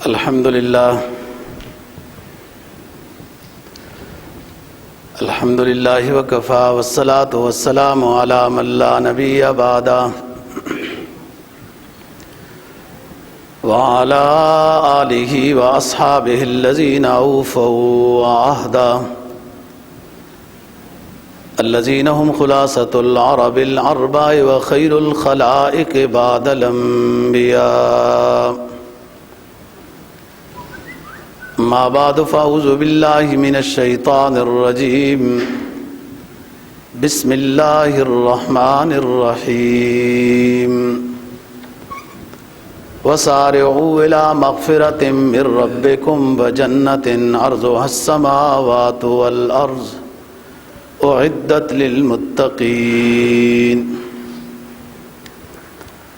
الحمد لله وكفى والصلاة والسلام على من لا نبي بعده وعلى آله وأصحابه الذين أوفوا عهدا الذين هم خلاصة العرب الأربع وخير الخلائق بعد الأنبياء ما بعد فأعوذ بالله من الشيطان الرجيم بسم الله الرحمن الرحيم وسارعوا إلى مغفرة من ربكم وجنة عرضها السماوات والأرض أعدت للمتقين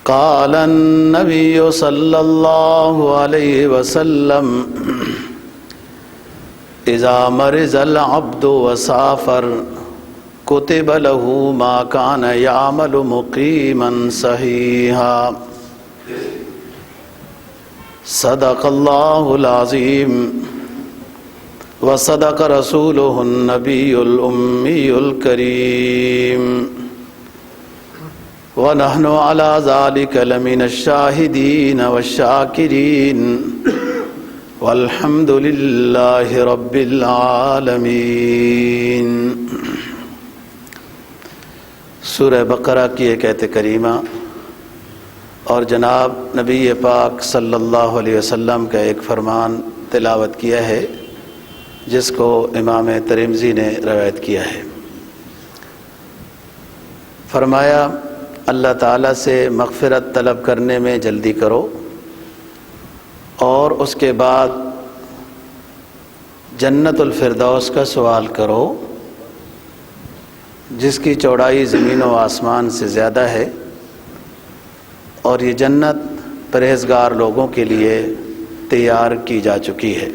قال النبي صلى الله عليه وسلم إذا مرض العبد وسافر كتب له ما كان يعمل مقيما صحيحا صدق الله العظيم وصدق رسوله النبي الأمي الكريم ونحن على ذلك لمن الشاهدين والشاكرين والحمد لله رب العالمين۔ سورہ بقرہ کی ایک آیت کریمہ اور جناب نبی پاک صلی اللہ علیہ وسلم کا ایک فرمان تلاوت کیا ہے جس کو امام ترمذی نے روایت کیا ہے۔ فرمایا اللہ تعالیٰ سے مغفرت طلب کرنے میں جلدی کرو اور اس کے بعد جنت الفردوس کا سوال کرو جس کی چوڑائی زمین و آسمان سے زیادہ ہے، اور یہ جنت پرہیزگار لوگوں کے لیے تیار کی جا چکی ہے۔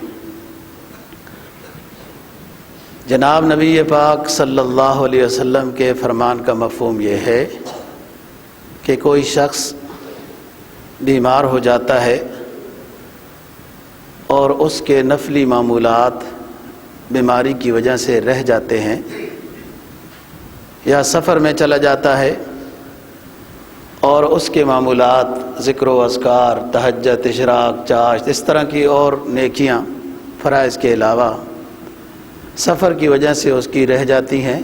جناب نبی پاک صلی اللہ علیہ وسلم کے فرمان کا مفہوم یہ ہے کہ کوئی شخص بیمار ہو جاتا ہے اور اس کے نفلی معمولات بیماری کی وجہ سے رہ جاتے ہیں، یا سفر میں چلا جاتا ہے اور اس کے معمولات ذکر و اذکار، تہجد، اشراق، چاشت، اس طرح کی اور نیکیاں فرائض کے علاوہ سفر کی وجہ سے اس کی رہ جاتی ہیں،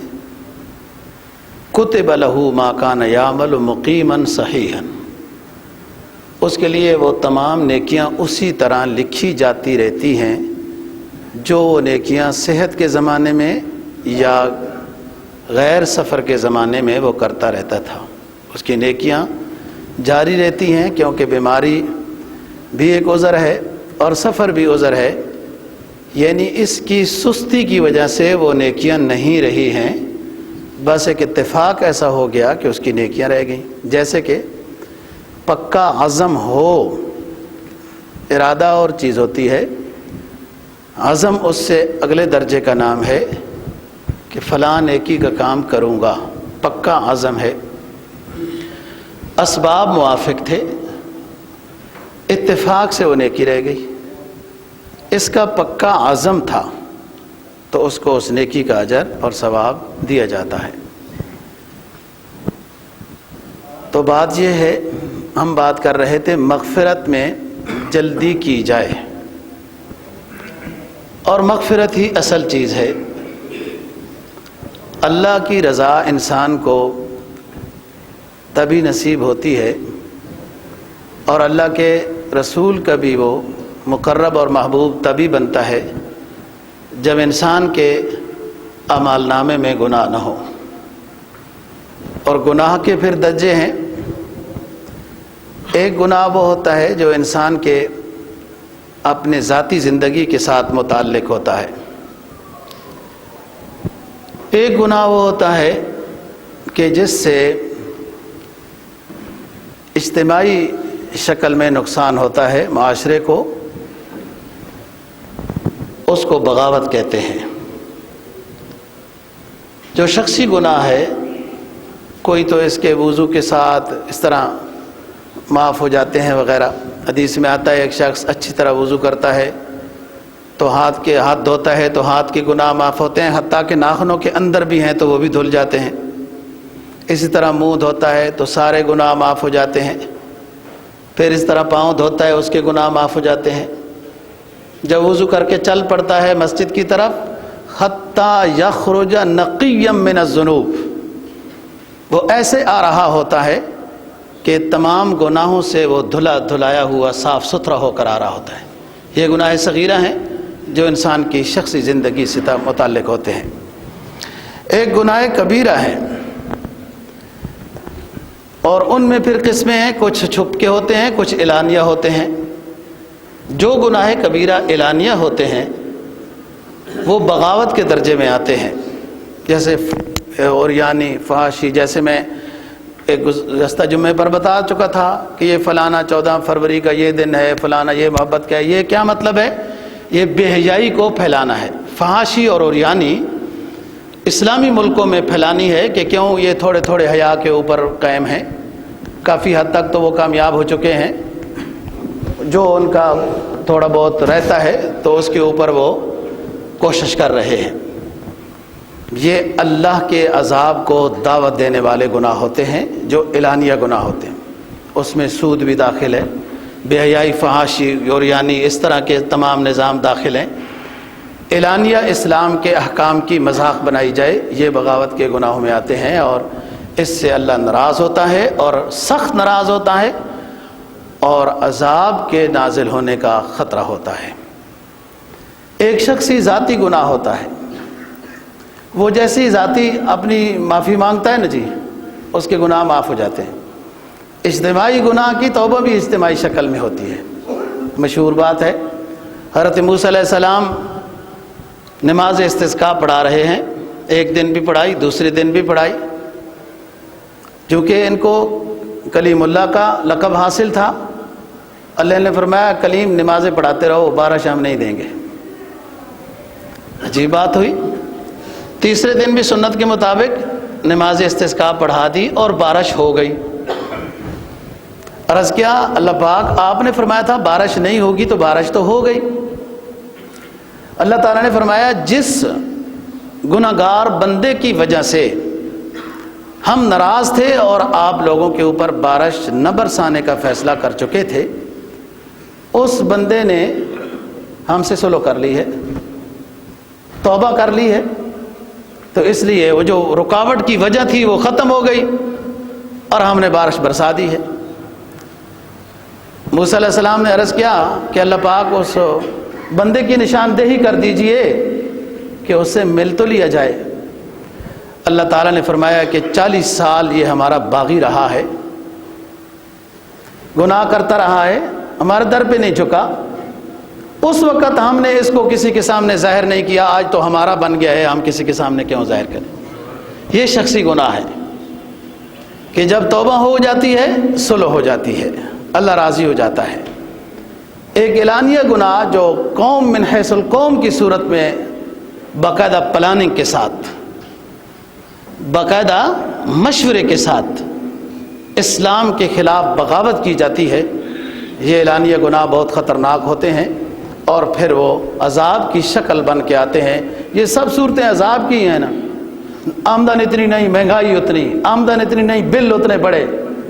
کتب لہ ما کان یعمل مقیما صحیحا، اس کے لیے وہ تمام نیکیاں اسی طرح لکھی جاتی رہتی ہیں جو وہ نیکیاں صحت کے زمانے میں یا غیر سفر کے زمانے میں وہ کرتا رہتا تھا۔ اس کی نیکیاں جاری رہتی ہیں کیونکہ بیماری بھی ایک عذر ہے اور سفر بھی عذر ہے، یعنی اس کی سستی کی وجہ سے وہ نیکیاں نہیں رہی ہیں، بس ایک اتفاق ایسا ہو گیا کہ اس کی نیکیاں رہ گئیں۔ جیسے کہ پکا عزم ہو، ارادہ اور چیز ہوتی ہے، عزم اس سے اگلے درجے کا نام ہے کہ فلاں نیکی کا کام کروں گا، پکا عزم ہے۔ اسباب موافق تھے، اتفاق سے وہ نیکی رہ گئی، اس کا پکا عزم تھا تو اس کو اس نیکی کا اجر اور ثواب دیا جاتا ہے۔ تو بات یہ ہے، ہم بات کر رہے تھے مغفرت میں جلدی کی جائے، اور مغفرت ہی اصل چیز ہے۔ اللہ کی رضا انسان کو تبھی نصیب ہوتی ہے، اور اللہ کے رسول کا بھی وہ مقرب اور محبوب تبھی بنتا ہے جب انسان کے اعمال نامے میں گناہ نہ ہو۔ اور گناہ کے پھر درجے ہیں، ایک گناہ وہ ہوتا ہے جو انسان کے اپنے ذاتی زندگی کے ساتھ متعلق ہوتا ہے، ایک گناہ وہ ہوتا ہے کہ جس سے اجتماعی شکل میں نقصان ہوتا ہے معاشرے کو، اس کو بغاوت کہتے ہیں۔ جو شخصی گناہ ہے، کوئی تو اس کے وضو کے ساتھ اس طرح معاف ہو جاتے ہیں وغیرہ، حدیث میں آتا ہے ایک شخص اچھی طرح وضو کرتا ہے تو ہاتھ دھوتا ہے تو ہاتھ کے گناہ معاف ہوتے ہیں، حتیٰ کہ ناخنوں کے اندر بھی ہیں تو وہ بھی دھل جاتے ہیں۔ اسی طرح منہ دھوتا ہے تو سارے گناہ معاف ہو جاتے ہیں۔ پھر اس طرح پاؤں دھوتا ہے، اس کے گناہ معاف ہو جاتے ہیں۔ جب وضو کر کے چل پڑتا ہے مسجد کی طرف، حتیٰ یخرج نقیا من الذنوب، وہ ایسے آ رہا ہوتا ہے کہ تمام گناہوں سے وہ دھلا دھلایا ہوا صاف ستھرا ہو کر آ رہا ہوتا ہے۔ یہ گناہ صغیرہ ہیں جو انسان کی شخصی زندگی سے متعلق ہوتے ہیں۔ ایک گناہ کبیرہ ہے، اور ان میں پھر قسمیں ہیں، کچھ چھپ کے ہوتے ہیں، کچھ اعلانیہ ہوتے ہیں۔ جو گناہ کبیرہ اعلانیہ ہوتے ہیں وہ بغاوت کے درجے میں آتے ہیں، جیسے اور یعنی فحاشی، جیسے میں ایک گزشتہ جمعے پر بتا چکا تھا کہ یہ فلانا 14 فروری کا یہ دن ہے، فلانا یہ محبت کا ہے۔ یہ کیا مطلب ہے؟ یہ بے حیائی کو پھیلانا ہے۔ فحاشی اور اوریانی اسلامی ملکوں میں پھیلانی ہے کہ کیوں یہ تھوڑے تھوڑے حیا کے اوپر قائم ہیں، کافی حد تک تو وہ کامیاب ہو چکے ہیں، جو ان کا تھوڑا بہت رہتا ہے تو اس کے اوپر وہ کوشش کر رہے ہیں۔ یہ اللہ کے عذاب کو دعوت دینے والے گناہ ہوتے ہیں جو اعلانیہ گناہ ہوتے ہیں۔ اس میں سود بھی داخل ہے، بے حیائی، فحاشی اور یعنی اس طرح کے تمام نظام داخل ہیں۔ اعلانیہ اسلام کے احکام کی مذاق بنائی جائے، یہ بغاوت کے گناہوں میں آتے ہیں، اور اس سے اللہ ناراض ہوتا ہے اور سخت ناراض ہوتا ہے، اور عذاب کے نازل ہونے کا خطرہ ہوتا ہے۔ ایک شخصی ذاتی گناہ ہوتا ہے، وہ جیسی ذاتی اپنی معافی مانگتا ہے نا جی، اس کے گناہ معاف ہو جاتے ہیں۔ اجتماعی گناہ کی توبہ بھی اجتماعی شکل میں ہوتی ہے۔ مشہور بات ہے، حضرت موسیٰ علیہ السلام نماز استسقاء پڑھا رہے ہیں، ایک دن بھی پڑھائی، دوسرے دن بھی پڑھائی، چونکہ ان کو کلیم اللہ کا لقب حاصل تھا۔ اللہ نے فرمایا کلیم نمازیں پڑھاتے رہو، بارش ہم نہیں دیں گے۔ عجیب بات ہوئی، تیسرے دن بھی سنت کے مطابق نماز استسقاء پڑھا دی اور بارش ہو گئی۔ عرض کیا اللہ پاک آپ نے فرمایا تھا بارش نہیں ہوگی، تو بارش تو ہو گئی۔ اللہ تعالیٰ نے فرمایا جس گناہگار بندے کی وجہ سے ہم ناراض تھے اور آپ لوگوں کے اوپر بارش نہ برسانے کا فیصلہ کر چکے تھے، اس بندے نے ہم سے صلح کر لی ہے، توبہ کر لی ہے، تو اس لیے وہ جو رکاوٹ کی وجہ تھی وہ ختم ہو گئی اور ہم نے بارش برسا دی ہے۔ موسیٰ علیہ السلام نے عرض کیا کہ اللہ پاک اس بندے کی نشاندہی کر دیجئے کہ اس سے مل تو لیا جائے۔ اللہ تعالیٰ نے فرمایا کہ 40 سال یہ ہمارا باغی رہا ہے، گناہ کرتا رہا ہے، ہمارے در پہ نہیں جھکا۔ اس وقت ہم نے اس کو کسی کے سامنے ظاہر نہیں کیا، آج تو ہمارا بن گیا ہے، ہم کسی کے سامنے کیوں ظاہر کریں؟ یہ شخصی گناہ ہے کہ جب توبہ ہو جاتی ہے صلح ہو جاتی ہے، اللہ راضی ہو جاتا ہے۔ ایک اعلانیہ گناہ جو قوم من حیث القوم کی صورت میں باقاعدہ پلاننگ کے ساتھ، باقاعدہ مشورے کے ساتھ اسلام کے خلاف بغاوت کی جاتی ہے، یہ اعلانیہ گناہ بہت خطرناک ہوتے ہیں، اور پھر وہ عذاب کی شکل بن کے آتے ہیں۔ یہ سب صورتیں عذاب کی ہیں نا، آمدن اتنی نہیں، مہنگائی اتنی، آمدن اتنی نہیں، بل اتنے بڑے،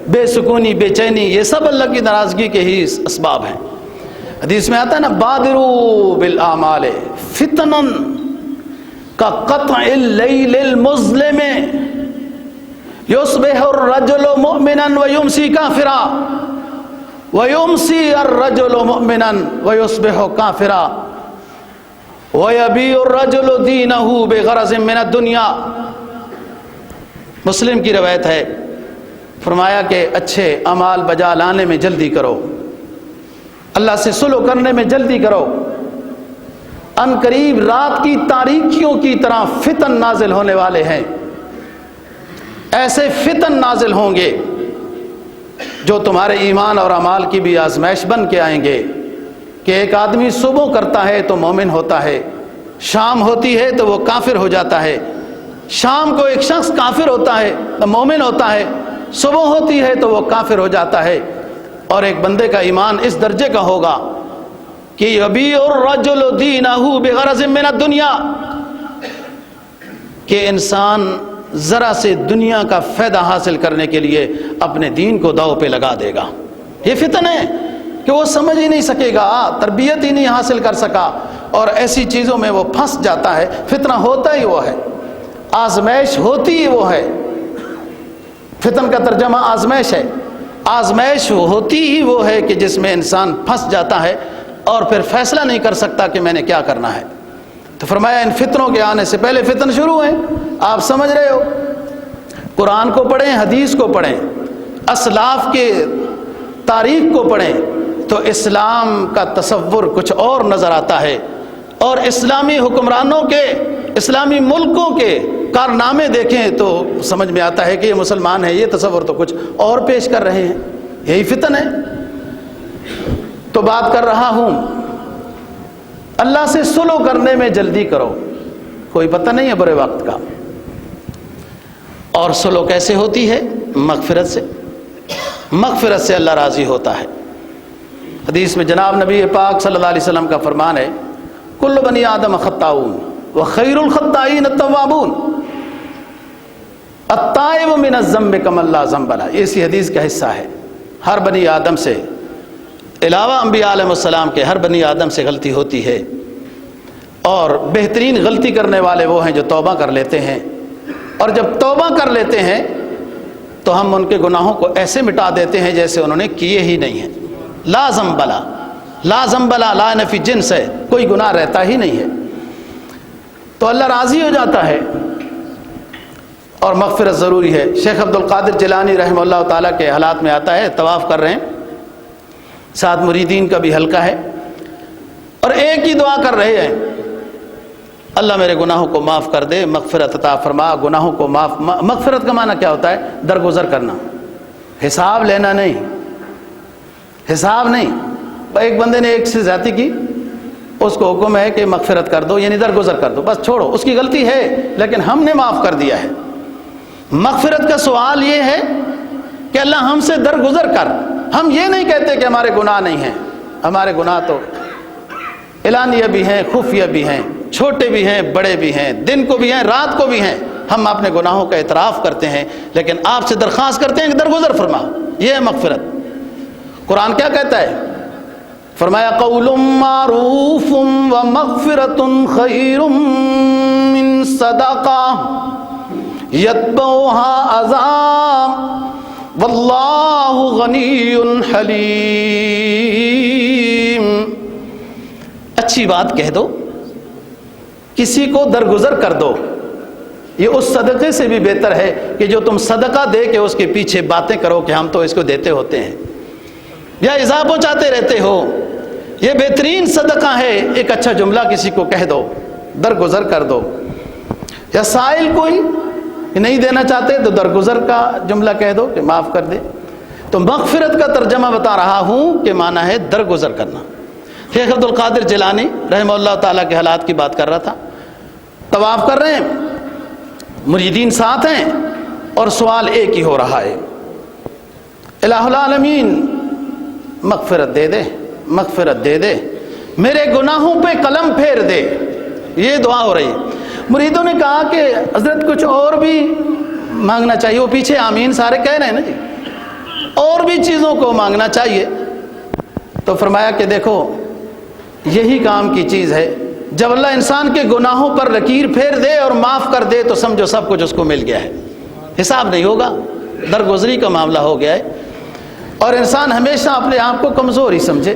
بے سکونی، بے چینی، یہ سب اللہ کی ناراضگی کے ہی اسباب ہیں۔ حدیث میں آتا ہے نا بادروا بالاعمال فتنا کا قطع اللیل المظلم یصبح الرجل مؤمنا ویمسی کافرا ویمسی الرجل مؤمنا ویصبح کافرا ویبیع الرجل دینہ بغرض من الدنیا۔ مسلم کی روایت ہے، فرمایا کہ اچھے اعمال بجا لانے میں جلدی کرو، اللہ سے صلح کرنے میں جلدی کرو، ان قریب رات کی تاریکیوں کی طرح فتن نازل ہونے والے ہیں۔ ایسے فتن نازل ہوں گے جو تمہارے ایمان اور اعمال کی بھی آزمائش بن کے آئیں گے، کہ ایک آدمی صبح کرتا ہے تو مومن ہوتا ہے، شام ہوتی ہے تو وہ کافر ہو جاتا ہے، شام کو ایک شخص کافر ہوتا ہے تو مومن ہوتا ہے، صبح ہوتی ہے تو وہ کافر ہو جاتا ہے۔ اور ایک بندے کا ایمان اس درجے کا ہوگا کہ یبیع الرجل دینہ بغرض من الدنیا، کہ انسان ذرا سے دنیا کا فائدہ حاصل کرنے کے لیے اپنے دین کو داؤ پہ لگا دے گا۔ یہ فتن ہے کہ وہ سمجھ ہی نہیں سکے گا، تربیت ہی نہیں حاصل کر سکا، اور ایسی چیزوں میں وہ پھنس جاتا ہے۔ فتنہ ہوتا ہی وہ ہے، آزمائش ہوتی ہی وہ ہے۔ فتن کا ترجمہ آزمائش ہے۔ آزمائش ہوتی ہی وہ ہے کہ جس میں انسان پھنس جاتا ہے اور پھر فیصلہ نہیں کر سکتا کہ میں نے کیا کرنا ہے۔ تو فرمایا ان فتنوں کے آنے سے پہلے فتن شروع ہیں، آپ سمجھ رہے ہو۔ قرآن کو پڑھیں، حدیث کو پڑھیں، اسلاف کے تاریخ کو پڑھیں تو اسلام کا تصور کچھ اور نظر آتا ہے، اور اسلامی حکمرانوں کے، اسلامی ملکوں کے کارنامے دیکھیں تو سمجھ میں آتا ہے کہ یہ مسلمان ہیں، یہ تصور تو کچھ اور پیش کر رہے ہیں۔ یہی فتن ہے۔ تو بات کر رہا ہوں، اللہ سے صلح کرنے میں جلدی کرو، کوئی پتہ نہیں ہے برے وقت کا۔ اور صلح کیسے ہوتی ہے؟ مغفرت سے۔ مغفرت سے اللہ راضی ہوتا ہے۔ حدیث میں جناب نبی پاک صلی اللہ علیہ وسلم کا فرمان ہے، کل بنی آدم خطاؤون وخیر الخطائین التوابون، التائب من الذنب کمن لا ذنب لہ۔ یہ اسی حدیث کا حصہ ہے۔ ہر بنی آدم سے، علاوہ انبیاء علیہ السلام کے، ہر بنی آدم سے غلطی ہوتی ہے، اور بہترین غلطی کرنے والے وہ ہیں جو توبہ کر لیتے ہیں، اور جب توبہ کر لیتے ہیں تو ہم ان کے گناہوں کو ایسے مٹا دیتے ہیں جیسے انہوں نے کیے ہی نہیں ہیں۔ لا ذنب لہ، لا ذنب لہ، لا نفی جنس ہے، کوئی گناہ رہتا ہی نہیں ہے۔ تو اللہ راضی ہو جاتا ہے، اور مغفرت ضروری ہے۔ شیخ عبد القادر جیلانی رحمہ اللہ تعالیٰ کے حالات میں آتا ہے، طواف کر رہے ہیں، ساتھ مریدین کا بھی حلقہ ہے، اور ایک ہی دعا کر رہے ہیں، اللہ میرے گناہوں کو معاف کر دے، مغفرت عطا فرما۔ گناہوں کو معاف، مغفرت کا معنی کیا ہوتا ہے؟ درگزر کرنا، حساب لینا نہیں، حساب نہیں۔ ایک بندے نے ایک سے زیادتی کی، اس کو حکم ہے کہ مغفرت کر دو، یعنی درگزر کر دو، بس چھوڑو، اس کی غلطی ہے لیکن ہم نے معاف کر دیا ہے۔ مغفرت کا سوال یہ ہے کہ اللہ ہم سے درگزر کر۔ ہم یہ نہیں کہتے کہ ہمارے گناہ نہیں ہیں، ہمارے گناہ تو اعلانیہ بھی ہیں، خفیہ بھی ہیں، چھوٹے بھی ہیں، بڑے بھی ہیں، دن کو بھی ہیں، رات کو بھی ہیں۔ ہم اپنے گناہوں کا اعتراف کرتے ہیں، لیکن آپ سے درخواست کرتے ہیں کہ درگزر فرما۔ یہ ہے مغفرت۔ قرآن کیا کہتا ہے؟ فرمایا قول معروف ومغفرۃ خیر من صدقہ یتبعها اذى واللہ غنی حلیم۔ اچھی بات کہہ دو، کسی کو درگزر کر دو، یہ اس صدقے سے بھی بہتر ہے کہ جو تم صدقہ دے کے اس کے پیچھے باتیں کرو کہ ہم تو اس کو دیتے ہوتے ہیں یا ایذا پہنچاتے رہتے ہو۔ یہ بہترین صدقہ ہے، ایک اچھا جملہ کسی کو کہہ دو، درگزر کر دو۔ یا سائل کوئی نہیں دینا چاہتے تو درگزر کا جملہ کہہ دو کہ معاف کر دے۔ تو مغفرت کا ترجمہ بتا رہا ہوں کہ معنی ہے درگزر کرنا۔ شیخ عبد القادر جیلانی رحمہ اللہ تعالیٰ کے حالات کی بات کر رہا تھا، طواف کر رہے ہیں، مریدین ساتھ ہیں، اور سوال ایک ہی ہو رہا ہے، الہ العالمین مغفرت دے دے، مغفرت دے دے، میرے گناہوں پہ قلم پھیر دے۔ یہ دعا ہو رہی ہے۔ مریدوں نے کہا کہ حضرت کچھ اور بھی مانگنا چاہیے، وہ پیچھے آمین سارے کہہ رہے ہیں نا جی، اور بھی چیزوں کو مانگنا چاہیے۔ تو فرمایا کہ دیکھو یہی کام کی چیز ہے، جب اللہ انسان کے گناہوں پر لکیر پھیر دے اور معاف کر دے تو سمجھو سب کچھ اس کو مل گیا ہے، حساب نہیں ہوگا، درگزری کا معاملہ ہو گیا ہے۔ اور انسان ہمیشہ اپنے آپ کو کمزور ہی سمجھے۔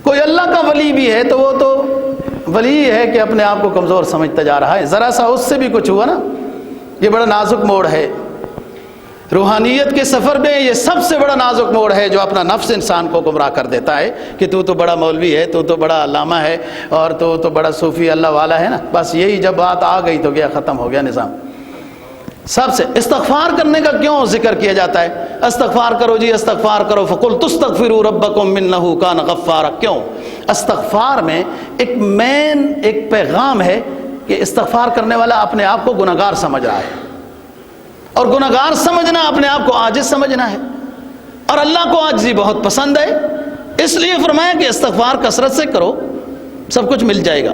کوئی اللہ کا ولی بھی ہے تو وہ تو ولی ہے کہ اپنے آپ کو کمزور سمجھتا جا رہا ہے، ذرا سا اس سے بھی کچھ ہوا نا، یہ بڑا نازک موڑ ہے روحانیت کے سفر میں۔ یہ سب سے بڑا نازک موڑ ہے جو اپنا نفس انسان کو گمراہ کر دیتا ہے کہ تو بڑا مولوی ہے، تو بڑا علامہ ہے، اور تو بڑا صوفی اللہ والا ہے نا۔ بس یہی جب بات آ گئی تو گیا، ختم ہو گیا نظام۔ سب سے استغفار کرنے کا کیوں ذکر کیا جاتا ہے؟ استغفار کرو جی، استغفار کرو، فقلت استغفروا ربکم انہ کان غفارا۔ کیوں؟ استغفار میں ایک پیغام ہے کہ استغفار کرنے والا اپنے آپ کو گناہ گار سمجھ رہا ہے، اور گناہ گار سمجھنا اپنے آپ کو عاجز سمجھنا ہے۔ اور اللہ کو عاجزی بہت پسند ہے، اس لیے فرمایا کہ استغفار کثرت سے کرو، سب کچھ مل جائے گا۔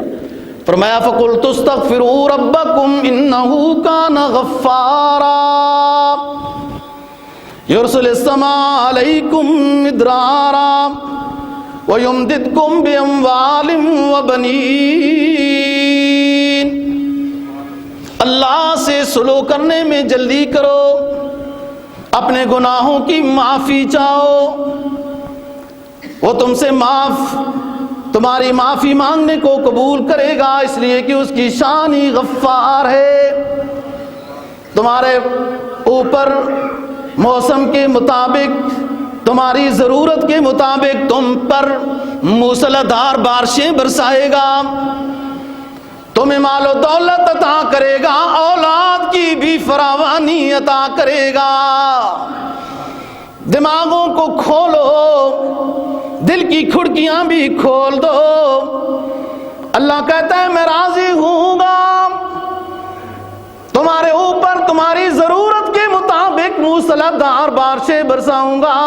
فرمایا فَقُلْتُ اسْتَغْفِرُوا رَبَّكُمْ إِنَّهُ كَانَ غَفَّارًا يُرْسِلِ السَّمَاءَ عَلَيْكُمْ مِدْرَارًا وَيُمْدِدْكُمْ بِأَمْوَالٍ وَبَنِينَ۔ اللہ سے سلو کرنے میں جلدی کرو، اپنے گناہوں کی معافی چاہو، وہ تم سے تمہاری معافی مانگنے کو قبول کرے گا، اس لیے کہ اس کی شان ہی غفار ہے۔ تمہارے اوپر موسم کے مطابق، تمہاری ضرورت کے مطابق تم پر موسلادھار بارشیں برسائے گا، تمہیں مال و دولت عطا کرے گا، اولاد کی بھی فراوانی عطا کرے گا۔ دماغوں کو کھولو، دل کی کھڑکیاں بھی کھول دو۔ اللہ کہتا ہے میں راضی ہوں گا، تمہارے اوپر تمہاری ضرورت کے مطابق موسلادھار بارشیں برساؤں گا،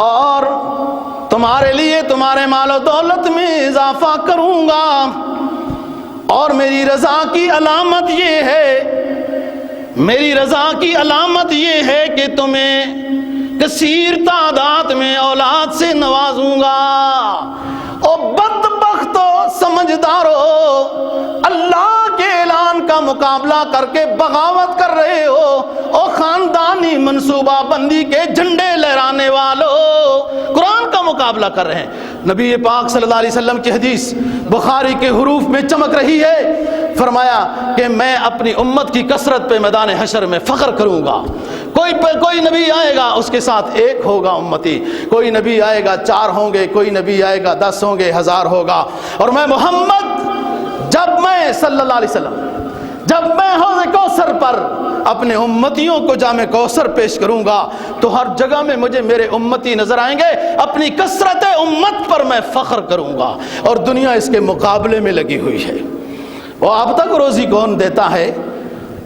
اور تمہارے لیے تمہارے مال و دولت میں اضافہ کروں گا۔ اور میری رضا کی علامت یہ ہے، میری رضا کی علامت یہ ہے کہ تمہیں کثیر تعداد میں اولاد سے نوازوں گا۔ او بدبختو، سمجھدارو، اللہ کے اعلان کا مقابلہ کر کے بغاوت کر رہے ہو، او خاندانی منصوبہ بندی کے جھنڈے لہرانے والوں، قرآن کا مقابلہ کر رہے ہیں۔ نبی پاک صلی اللہ علیہ وسلم کی حدیث بخاری کے حروف میں چمک رہی ہے، فرمایا کہ میں اپنی امت کی کثرت پہ میدان حشر میں فخر کروں گا۔ کوئی نبی آئے گا، اس کے ساتھ ایک ہوگا امتی، کوئی نبی آئے گا 4 ہوں گے، کوئی نبی آئے گا 10 ہوں گے، 1000 ہوگا، اور میں محمد جب میں صلی اللہ علیہ وسلم جب میں حوض کوثر پر اپنے امتیوں کو جام کوثر پیش کروں گا تو ہر جگہ میں مجھے میرے امتی نظر آئیں گے، اپنی کثرت امت پر میں فخر کروں گا، اور دنیا اس کے مقابلے میں لگی ہوئی ہے۔ وہ اب تک روزی کون دیتا ہے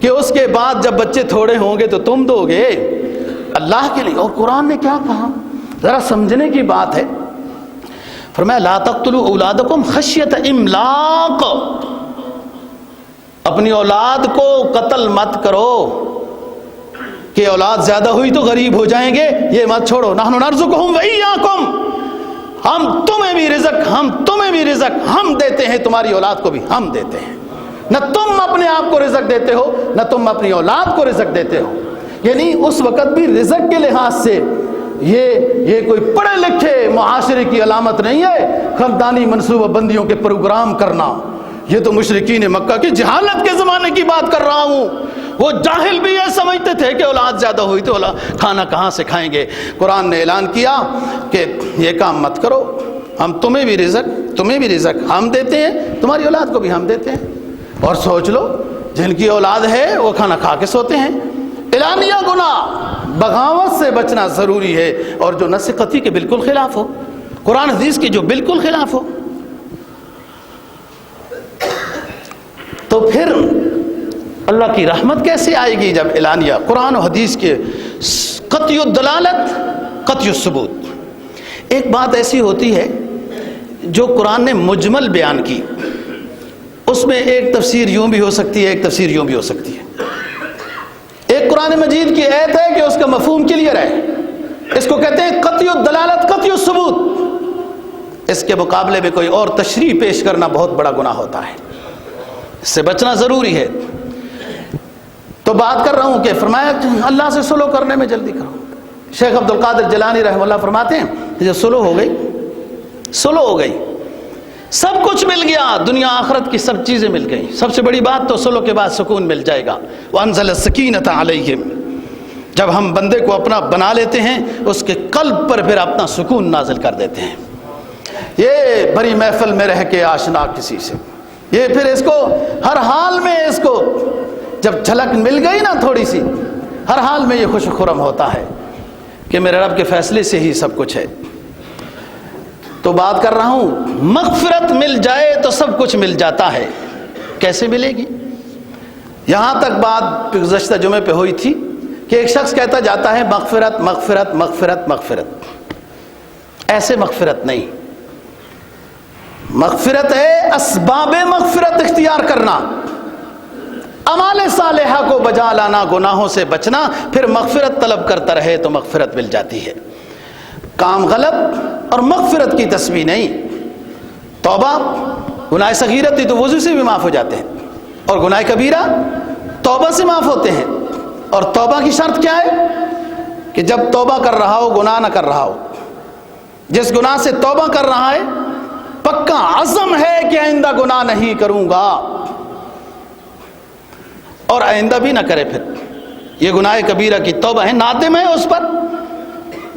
کہ اس کے بعد جب بچے تھوڑے ہوں گے تو تم دو گے اللہ کے لیے؟ اور قرآن نے کیا کہا، ذرا سمجھنے کی بات ہے۔ فرمایا لا تقتلوا اولادکم خشیۃ املاق، اپنی اولاد کو قتل مت کرو کہ اولاد زیادہ ہوئی تو غریب ہو جائیں گے، یہ مت چھوڑو۔ نحن نرزقہم وإیاکم، ہم تمہیں بھی رزق ہم دیتے ہیں، تمہاری اولاد کو بھی ہم دیتے ہیں۔ نہ تم اپنے آپ کو رزق دیتے ہو، نہ تم اپنی اولاد کو رزق دیتے ہو۔ یعنی اس وقت بھی رزق کے لحاظ سے یہ کوئی پڑھے لکھے معاشرے کی علامت نہیں ہے، خاندانی منصوبہ بندیوں کے پروگرام کرنا۔ یہ تو مشرکین مکہ کی جہالت کے زمانے کی بات کر رہا ہوں، وہ جاہل بھی یہ سمجھتے تھے کہ اولاد زیادہ ہوئی تو کھانا کہاں سے کھائیں گے۔ قرآن نے اعلان کیا کہ یہ کام مت کرو، ہم تمہیں بھی رزق ہم دیتے ہیں، تمہاری اولاد کو بھی ہم دیتے ہیں۔ اور سوچ لو جن کی اولاد ہے وہ کھانا کھا کے سوتے ہیں۔ اعلانیہ گناہ، بغاوت سے بچنا ضروری ہے، اور جو نص قطعی کے بالکل خلاف ہو، قرآن حدیث کے جو بالکل خلاف ہو، تو پھر اللہ کی رحمت کیسے آئے گی جب اعلانیہ قرآن و حدیث کے قطعی الدلالت قطعی الثبوت۔ ایک بات ایسی ہوتی ہے جو قرآن نے مجمل بیان کی، اس میں ایک تفسیر یوں بھی ہو سکتی ہے، ایک تفسیر یوں بھی ہو سکتی ہے۔ ایک قرآن مجید کی آیت ہے کہ اس کا مفہوم کلیئر ہے، اس کو کہتے ہیں قطعی الدلالت قطعی الثبوت۔ اس کے مقابلے میں کوئی اور تشریح پیش کرنا بہت بڑا گناہ ہوتا ہے، اس سے بچنا ضروری ہے۔ تو بات کر رہا ہوں کہ فرمایا اللہ سے سلو کرنے میں جلدی کرو۔ شیخ عبد القادر جیلانی رحمہ اللہ فرماتے ہیں جو سلو ہو گئی، سب کچھ مل گیا، دنیا آخرت کی سب چیزیں مل گئیں، سب سے بڑی بات تو سلو کے بعد سکون مل جائے گا۔ وَأَنزَلَ السَّكِينَةَ عَلَيْهِمْ، جب ہم بندے کو اپنا بنا لیتے ہیں اس کے قلب پر پھر اپنا سکون نازل کر دیتے ہیں۔ یہ بڑی محفل میں رہ کے آشنا کسی سے، یہ پھر اس کو ہر حال میں، اس کو جب جھلک مل گئی نا تھوڑی سی، ہر حال میں یہ خوش و خرم ہوتا ہے کہ میرے رب کے فیصلے سے ہی سب کچھ ہے۔ تو بات کر رہا ہوں مغفرت مل جائے تو سب کچھ مل جاتا ہے، کیسے ملے گی؟ یہاں تک بات گزشتہ جمعے پہ ہوئی تھی کہ ایک شخص کہتا جاتا ہے مغفرت مغفرت مغفرت مغفرت. ایسے مغفرت نہیں. مغفرت ہے اسباب مغفرت اختیار کرنا، اعمال صالحہ کو بجا لانا، گناہوں سے بچنا، پھر مغفرت طلب کرتا رہے تو مغفرت مل جاتی ہے. کام غلط اور مغفرت کی تسبیح نہیں. توبہ گناہ صغیرہ تھی تو وضو سے بھی معاف ہو جاتے ہیں، اور گناہ کبیرہ توبہ سے معاف ہوتے ہیں. اور توبہ کی شرط کیا ہے؟ کہ جب توبہ کر رہا ہو گناہ نہ کر رہا ہو. جس گناہ سے توبہ کر رہا ہے پکا عزم ہے کہ آئندہ گناہ نہیں کروں گا، اور آئندہ بھی نہ کرے. پھر یہ گناہ کبیرہ کی توبہ ہے، نادم ہے اس پر.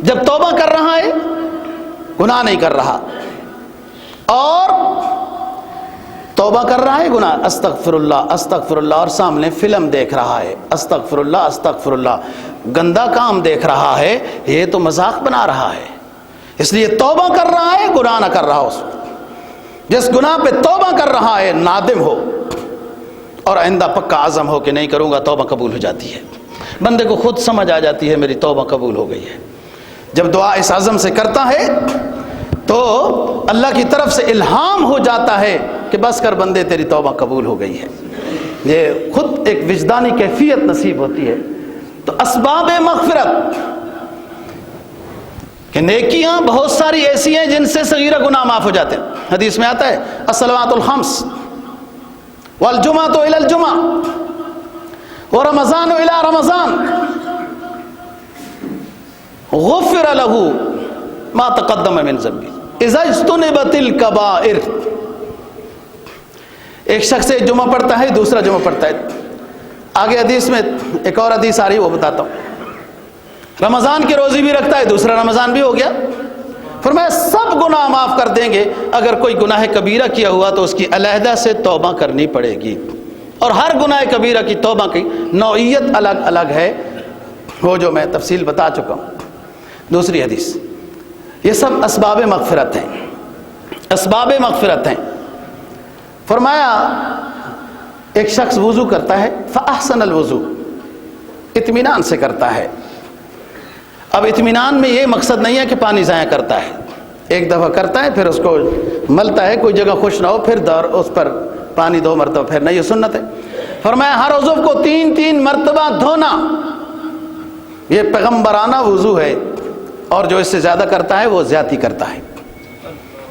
جب توبہ کر رہا ہے گناہ نہیں کر رہا، اور توبہ کر رہا ہے گناہ استغفر اللہ استغفر اللہ، اور سامنے فلم دیکھ رہا ہے استغفر اللہ استغفر اللہ، گندا کام دیکھ رہا ہے، یہ تو مذاق بنا رہا ہے. اس لیے توبہ کر رہا ہے گناہ نہ کر رہا ہو. جس گناہ پہ توبہ کر رہا ہے نادم ہو اور آئندہ پکا عزم ہو کہ نہیں کروں گا، توبہ قبول ہو جاتی ہے. بندے کو خود سمجھ آ جاتی ہے میری توبہ قبول ہو گئی ہے. جب دعا اس عزم سے کرتا ہے تو اللہ کی طرف سے الہام ہو جاتا ہے کہ بس کر بندے تیری توبہ قبول ہو گئی ہے. یہ خود ایک وجدانی کیفیت نصیب ہوتی ہے. تو اسباب مغفرت کہ نیکیاں بہت ساری ایسی ہیں جن سے صغیرہ گناہ معاف ہو جاتے ہیں. حدیث میں آتا ہے الصلوات الخمس والجمعۃ الی الجمعہ ورمضان الی رمضان غفر له ما تقدم من ذنبه اذا اجتنبت الکبائر. ایک شخص ایک جمعہ پڑھتا ہے دوسرا جمعہ پڑھتا ہے. آگے حدیث میں ایک اور حدیث آ رہی ہے وہ بتاتا ہوں. رمضان کی روزی بھی رکھتا ہے، دوسرا رمضان بھی ہو گیا. فرمایا سب گناہ معاف کر دیں گے. اگر کوئی گناہ کبیرہ کیا ہوا تو اس کی علیحدہ سے توبہ کرنی پڑے گی، اور ہر گناہ کبیرہ کی توبہ کی نوعیت الگ الگ ہے، وہ جو میں تفصیل بتا چکا ہوں. دوسری حدیث، یہ سب اسباب مغفرت ہیں. اسباب مغفرت ہیں. فرمایا ایک شخص وضو کرتا ہے فاحسن الوضو، اطمینان سے کرتا ہے. اب اطمینان میں یہ مقصد نہیں ہے کہ پانی ضائع کرتا ہے، ایک دفعہ کرتا ہے پھر اس کو ملتا ہے، کوئی جگہ خوش نہ ہو پھر اس پر پانی 2 مرتبہ پھرنا، یہ سنت ہے. فرمایا ہر عضو کو 3 مرتبہ دھونا، یہ پیغمبرانہ وضو ہے، اور جو اس سے زیادہ کرتا ہے وہ زیادتی کرتا ہے.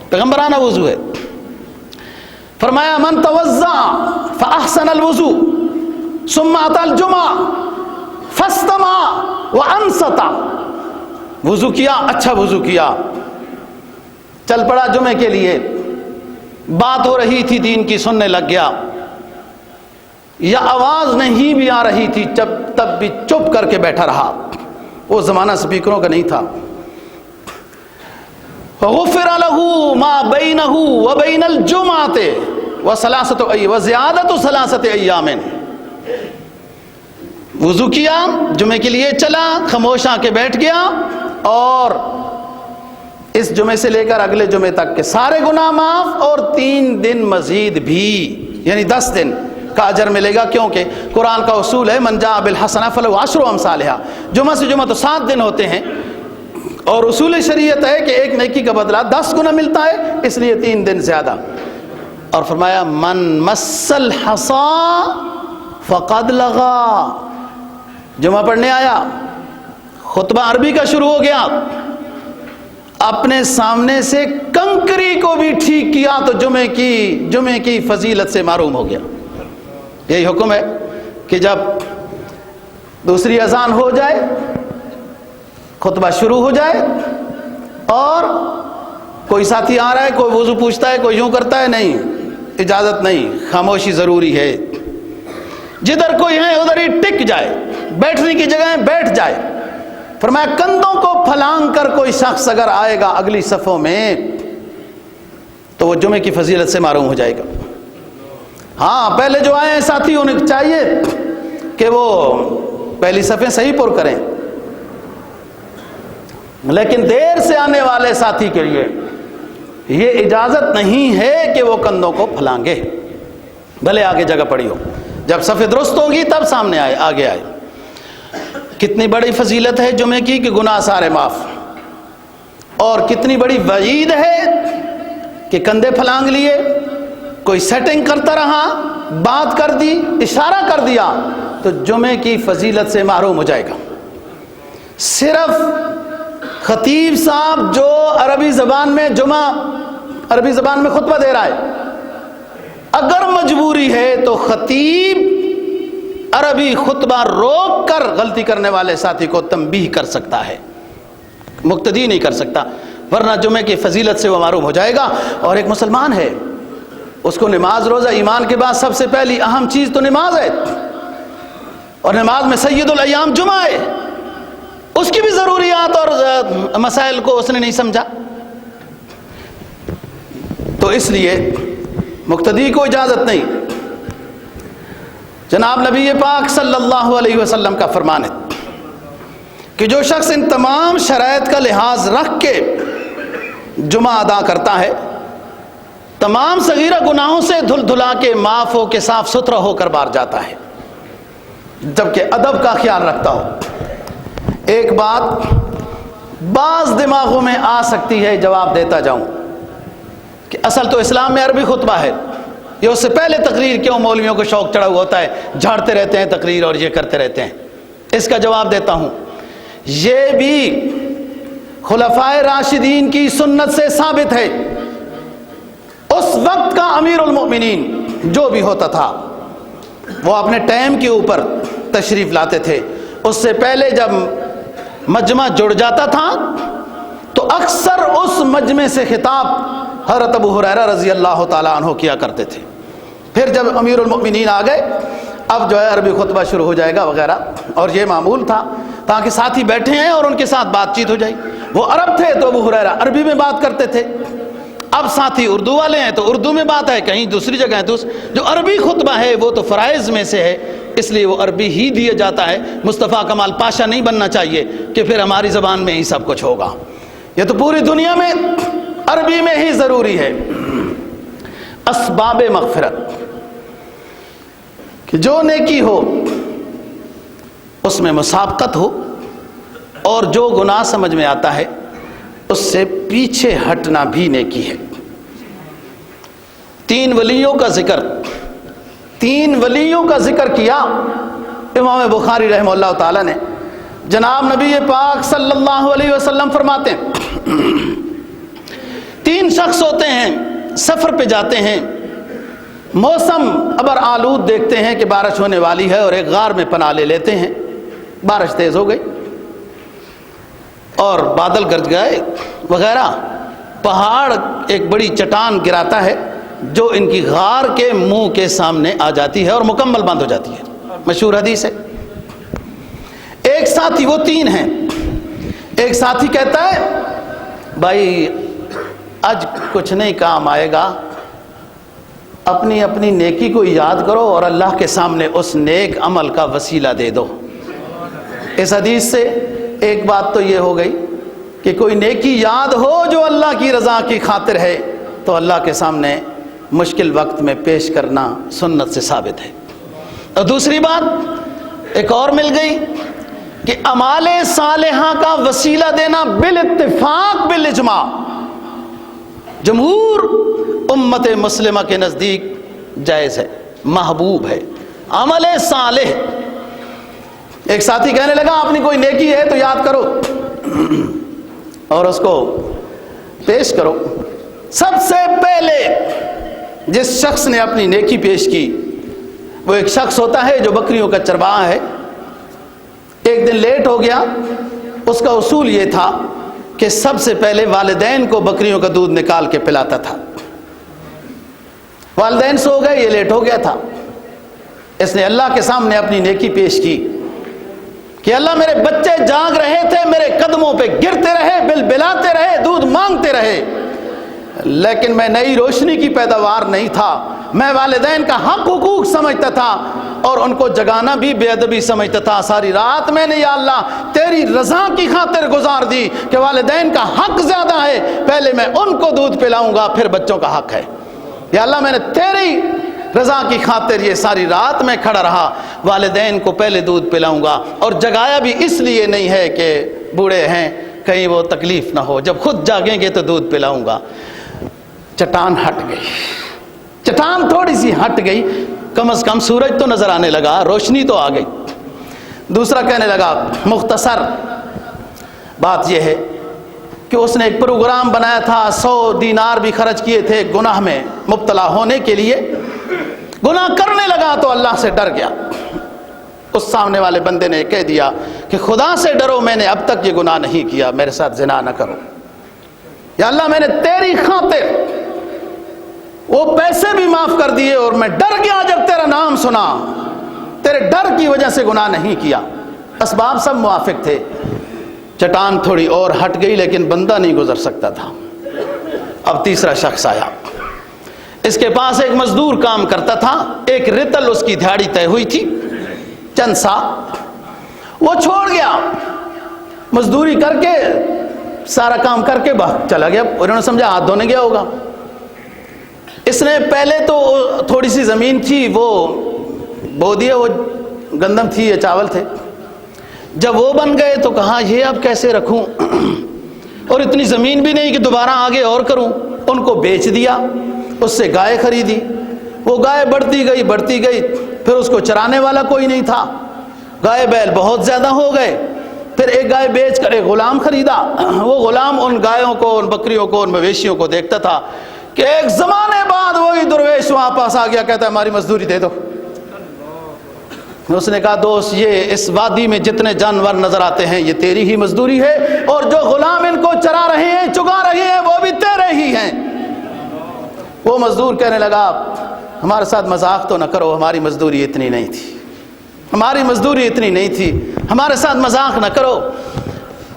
پیغمبرانہ وضو ہے. فرمایا من توضع فاحسن الوضو ثم اتى الجمعہ فاستمع وانصت، وضو کیا اچھا وضو کیا، چل پڑا جمعے کے لیے، بات ہو رہی تھی دین کی سننے لگ گیا، یا آواز نہیں بھی آ رہی تھی تب بھی چپ کر کے بیٹھا رہا. وہ زمانہ سپیکروں کا نہیں تھا. غفر له ما بینه وبین الجمعة وزیادۃ 3 ایام. وضو کیا، جمعے کے لیے چلا، خاموش آ کے بیٹھ گیا، اور اس جمعے سے لے کر اگلے جمعے تک کے سارے گناہ معاف، اور 3 دن مزید بھی، یعنی 10 دن کا اجر ملے گا. کیونکہ قرآن کا اصول ہے من جاء بالحسنہ فلہ عشر امثالھا. جمعہ سے جمعہ تو 7 دن ہوتے ہیں، اور اصول شریعت ہے کہ ایک نیکی کا بدلہ 10 گنا ملتا ہے، اس لیے 3 دن زیادہ. اور فرمایا من مس الحصا فقد لغا. جمعہ پڑھنے آیا، خطبہ عربی کا شروع ہو گیا، اپنے سامنے سے کنکری کو بھی ٹھیک کیا تو جمعے کی فضیلت سے محروم ہو گیا. یہی حکم ہے کہ جب دوسری اذان ہو جائے، خطبہ شروع ہو جائے، اور کوئی ساتھی آ رہا ہے، کوئی وضو پوچھتا ہے، کوئی یوں کرتا ہے، نہیں، اجازت نہیں، خاموشی ضروری ہے. جدھر کوئی ہے ادھر ہی ٹک جائے، بیٹھنے کی جگہ بیٹھ جائے. فرمایا کندھوں کو پھلانگ کر کوئی شخص اگر آئے گا اگلی صفوں میں تو وہ جمعے کی فضیلت سے محروم ہو جائے گا. ہاں پہلے جو آئے ہیں ساتھی انہیں چاہیے کہ وہ پہلی صفیں صحیح پر کریں، لیکن دیر سے آنے والے ساتھی کے لیے یہ اجازت نہیں ہے کہ وہ کندھوں کو پھلانگے، بھلے آگے جگہ پڑی ہو. جب صفیں درست ہوگی تب سامنے آئے، آگے آئے. کتنی بڑی فضیلت ہے جمعے کی کہ گناہ سارے معاف، اور کتنی بڑی وعید ہے کہ کندھے پھلانگ لیے، کوئی سیٹنگ کرتا رہا، بات کر دی، اشارہ کر دیا تو جمعے کی فضیلت سے محروم ہو جائے گا۔ صرف خطیب صاحب جو عربی زبان میں خطبہ دے رہا ہے، اگر مجبوری ہے تو خطیب عربی خطبہ روک کر غلطی کرنے والے ساتھی کو تنبیہ کر سکتا ہے، مقتدی نہیں کر سکتا، ورنہ جمعے کی فضیلت سے وہ محروم ہو جائے گا۔ اور ایک مسلمان ہے، اس کو نماز روزہ ایمان کے بعد سب سے پہلی اہم چیز تو نماز ہے، اور نماز میں سید الایام جمعہ ہے، اس کی بھی ضروریات اور مسائل کو اس نے نہیں سمجھا، تو اس لیے مقتدی کو اجازت نہیں۔ جناب نبی پاک صلی اللہ علیہ وسلم کا فرمان ہے کہ جو شخص ان تمام شرائط کا لحاظ رکھ کے جمعہ ادا کرتا ہے، تمام صغیرہ گناہوں سے دھل دھلا کے معاف ہو کے صاف ستھرا ہو کر باہر جاتا ہے، جبکہ ادب کا خیال رکھتا ہو۔ ایک بات بعض دماغوں میں آ سکتی ہے، جواب دیتا جاؤں، کہ اصل تو اسلام میں عربی خطبہ ہے، یہ اس سے پہلے تقریر کیوں مولویوں کو شوق چڑھا ہوا ہوتا ہے، جھاڑتے رہتے ہیں تقریر اور یہ کرتے رہتے ہیں؟ اس کا جواب دیتا ہوں، یہ بھی خلفائے راشدین کی سنت سے ثابت ہے۔ اس وقت کا امیر المؤمنین جو بھی ہوتا تھا وہ اپنے ٹائم کے اوپر تشریف لاتے تھے، اس سے پہلے جب مجمع جڑ جاتا تھا تو اکثر اس مجمع سے خطاب حضرت ابو ہریرہ رضی اللہ تعالیٰ عنہ کیا کرتے تھے۔ پھر جب امیر المؤمنین آ گئے، اب جو ہے عربی خطبہ شروع ہو جائے گا وغیرہ، اور یہ معمول تھا تاکہ ساتھی بیٹھے ہیں اور ان کے ساتھ بات چیت ہو جائے۔ وہ عرب تھے تو ابو ہریرہ عربی میں بات کرتے تھے، اب ساتھی اردو والے ہیں تو اردو میں بات ہے، کہیں دوسری جگہ ہے، جو عربی خطبہ ہے وہ تو فرائض میں سے ہے، اس لیے وہ عربی ہی دیا جاتا ہے۔ مصطفیٰ کمال پاشا نہیں بننا چاہیے کہ پھر ہماری زبان میں ہی سب کچھ ہوگا، یہ تو پوری دنیا میں عربی میں ہی ضروری ہے۔ اسباب مغفرت، کہ جو نیکی ہو اس میں مسابقت ہو، اور جو گناہ سمجھ میں آتا ہے اس سے پیچھے ہٹنا بھی نیکی ہے۔ تین ولیوں کا ذکر کیا امام بخاری رحمہ اللہ تعالی نے۔ جناب نبی پاک صلی اللہ علیہ وسلم فرماتے ہیں، تین شخص ہوتے ہیں، سفر پہ جاتے ہیں، موسم ابر آلود دیکھتے ہیں کہ بارش ہونے والی ہے، اور ایک غار میں پناہ لے لیتے ہیں، بارش تیز ہو گئی اور بادل گرج گئے وغیرہ، پہاڑ ایک بڑی چٹان گراتا ہے جو ان کی غار کے منہ کے سامنے آ جاتی ہے اور مکمل بند ہو جاتی ہے، مشہور حدیث ہے۔ ایک ساتھی، وہ تین ہیں، ایک ساتھی کہتا ہے بھائی آج کچھ نہیں کام آئے گا، اپنی اپنی نیکی کو یاد کرو اور اللہ کے سامنے اس نیک عمل کا وسیلہ دے دو۔ اس حدیث سے ایک بات تو یہ ہو گئی کہ کوئی نیکی یاد ہو جو اللہ کی رضا کی خاطر ہے تو اللہ کے سامنے مشکل وقت میں پیش کرنا سنت سے ثابت ہے۔ اور دوسری بات ایک اور مل گئی کہ اعمال صالحہ کا وسیلہ دینا بالاتفاق بالاجماع، جمہور امت مسلمہ کے نزدیک جائز ہے، محبوب ہے عمل صالح۔ ایک ساتھی کہنے لگا اپنی کوئی نیکی ہے تو یاد کرو اور اس کو پیش کرو۔ سب سے پہلے جس شخص نے اپنی نیکی پیش کی وہ ایک شخص ہوتا ہے جو بکریوں کا چرواہا ہے۔ ایک دن لیٹ ہو گیا، اس کا اصول یہ تھا کہ سب سے پہلے والدین کو بکریوں کا دودھ نکال کے پلاتا تھا۔ والدین سو گئے، یہ لیٹ ہو گیا تھا، اس نے اللہ کے سامنے اپنی نیکی پیش کی کہ اللہ میرے بچے جاگ رہے تھے، میرے قدموں پہ گرتے رہے، بلبلاتے رہے، دودھ مانگتے رہے، لیکن میں نئی روشنی کی پیداوار نہیں تھا، میں والدین کا حق حقوق سمجھتا تھا اور ان کو جگانا بھی بے ادبی سمجھتا تھا۔ ساری رات میں نے یا اللہ تیری رضا کی خاطر گزار دی کہ والدین کا حق زیادہ ہے، پہلے میں ان کو دودھ پلاؤں گا پھر بچوں کا حق ہے۔ یا اللہ میں نے تیری رضا کی خاطر یہ ساری رات میں کھڑا رہا، والدین کو پہلے دودھ پلاؤں گا، اور جگایا بھی اس لیے نہیں ہے کہ بوڑھے ہیں کہیں وہ تکلیف نہ ہو، جب خود جاگیں گے تو دودھ پلاؤں گا۔ چٹان ہٹ گئی، چٹان تھوڑی سی ہٹ گئی، کم از کم سورج تو نظر آنے لگا، روشنی تو آ گئی۔ دوسرا کہنے لگا، مختصر بات یہ ہے کہ اس نے ایک پروگرام بنایا تھا، 100 دینار بھی خرچ کیے تھے گناہ میں مبتلا ہونے کے لیے، گناہ کرنے لگا تو اللہ سے ڈر گیا۔ اس سامنے والے بندے نے کہہ دیا کہ خدا سے ڈرو، میں نے اب تک یہ گناہ نہیں کیا، میرے ساتھ زنا نہ کرو، یا اللہ میں نے تیری خاطر وہ پیسے بھی معاف کر دیے، اور میں ڈر گیا جب تیرا نام سنا، تیرے ڈر کی وجہ سے گناہ نہیں کیا۔ اسباب سب موافق تھے، چٹان تھوڑی اور ہٹ گئی لیکن بندہ نہیں گزر سکتا تھا۔ اب تیسرا شخص آیا، اس کے پاس ایک مزدور کام کرتا تھا، ایک رتل اس کی دھاڑی طے ہوئی تھی، چند سا، وہ چھوڑ گیا، مزدوری کر کے سارا کام کر کے باہر چلا گیا، انہوں نے سمجھا ہاتھ دھونے گیا ہوگا۔ اس نے پہلے تو تھوڑی سی زمین تھی وہ بو دیا، وہ گندم تھی یا چاول تھے، جب وہ بن گئے تو کہا یہ اب کیسے رکھوں، اور اتنی زمین بھی نہیں کہ دوبارہ آگے اور کروں، ان کو بیچ دیا، اس سے گائے خریدی، وہ گائے بڑھتی گئی، پھر اس کو چرانے والا کوئی نہیں تھا، گائے بیل بہت زیادہ ہو گئے، پھر ایک گائے بیچ کر ایک غلام خریدا، وہ غلام ان گایوں کو، ان بکریوں کو، ان مویشیوں کو دیکھتا تھا کہ ایک زمانے بعد وہی درویش وہاں پاس آ گیا، کہتا ہے ہماری مزدوری دے دو۔ اس نے کہا دوست، یہ اس وادی میں جتنے جانور نظر آتے ہیں یہ تیری ہی مزدوری ہے، اور جو غلام ان کو چرا رہے ہیں، چگا رہے ہیں، وہ بھی تیرے ہی ہیں۔ وہ مزدور کہنے لگا ہمارے ساتھ مذاق تو نہ کرو، ہماری مزدوری اتنی نہیں تھی، ہماری مزدوری اتنی نہیں تھی، ہمارے ساتھ مذاق نہ کرو۔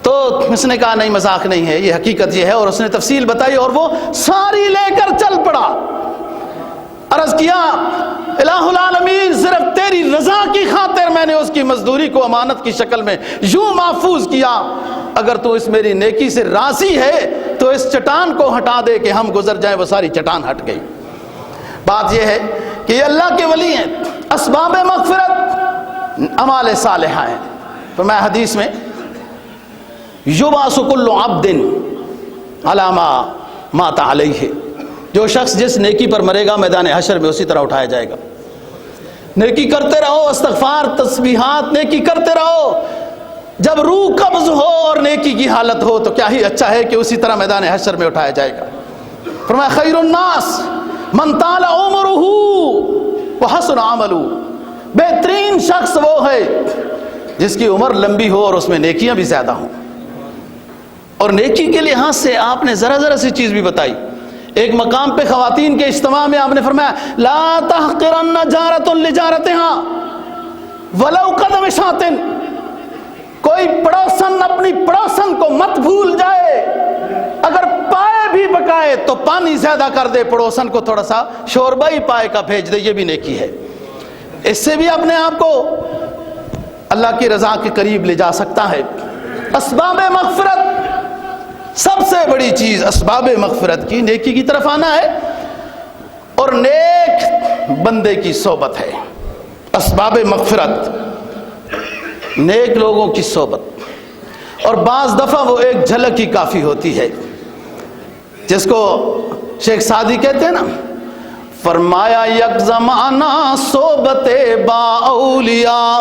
تو اس نے کہا نہیں مذاق نہیں ہے، یہ حقیقت یہ ہے، اور اس نے تفصیل بتائی، اور وہ ساری لے کر چل پڑا۔ عرض کیا الہ العالمین، صرف تیری رضا کی خاطر میں نے اس کی مزدوری کو امانت کی شکل میں یوں محفوظ کیا، اگر تو اس میری نیکی سے راضی ہے تو اس چٹان کو ہٹا دے کہ ہم گزر جائیں۔ وہ ساری چٹان ہٹ گئی۔ بات یہ ہے کہ یہ اللہ کے ولی ہیں، اسباب مغفرت اعمال صالحہ ہیں۔ تو میں حدیث میں یبعث کل عبد علی ما مات علیہ، جو شخص جس نیکی پر مرے گا میدان حشر میں اسی طرح اٹھایا جائے گا۔ نیکی کرتے رہو، استغفار، تسبیحات، نیکی کرتے رہو، جب روح قبض ہو اور نیکی کی حالت ہو تو کیا ہی اچھا ہے کہ اسی طرح میدان حشر میں اٹھایا جائے گا۔ فرمایا خیر الناس من طال عمرہ وحسن عملہ، بہترین شخص وہ ہے جس کی عمر لمبی ہو اور اس میں نیکیاں بھی زیادہ ہوں۔ اور نیکی کے لحاظ سے آپ نے ذرا سی چیز بھی بتائی۔ ایک مقام پہ خواتین کے اجتماع میں آپ نے فرمایا لا تحقرن جارۃ لجارتہا ولو قدم شاۃ، کوئی پڑوسن اپنی پڑوسن کو مت بھول جائے، اگر پائے بھی پکائے تو پانی زیادہ کر دے، پڑوسن کو تھوڑا سا شوربہ ہی پائے کا بھیج دے، یہ بھی نیکی ہے۔ اس سے بھی اپنے آپ کو اللہ کی رضا کے قریب لے جا سکتا ہے۔ اسباب مغفرت، سب سے بڑی چیز اسباب مغفرت کی نیکی کی طرف آنا ہے، اور نیک بندے کی صحبت ہے۔ اسباب مغفرت نیک لوگوں کی صحبت، اور بعض دفعہ وہ ایک جھلک ہی کافی ہوتی ہے، جس کو شیخ سعدی کہتے ہیں نا، فرمایا یک زمانہ صحبت با اولیاء،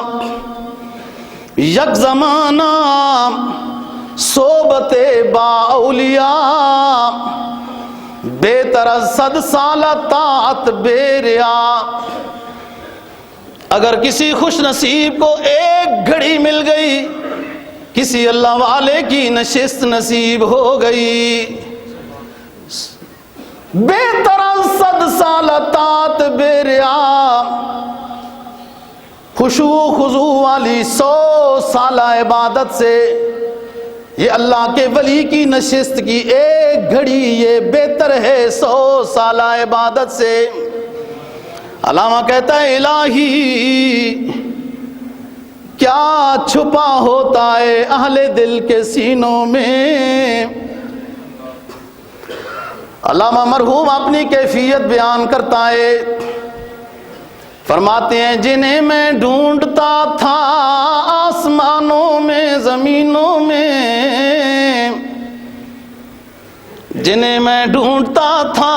یک زمانہ صحبت با اولیاء، بہتر از 100 سالہ طاعت بے ریا۔ اگر کسی خوش نصیب کو ایک گھڑی مل گئی، کسی اللہ والے کی نشست نصیب ہو گئی، بہتر از 100 سالہ طاعت بے ریا، خشوع خضوع والی 100 سالہ عبادت سے یہ اللہ کے ولی کی نشست کی ایک گھڑی یہ بہتر ہے 100 سالہ عبادت سے۔ علامہ کہتا ہے الہی کیا چھپا ہوتا ہے اہل دل کے سینوں میں۔ علامہ مرحوم اپنی کیفیت بیان کرتا ہے، فرماتے ہیں جنہیں میں ڈھونڈتا تھا آسمانوں میں زمینوں میں، جنہیں میں ڈھونڈتا تھا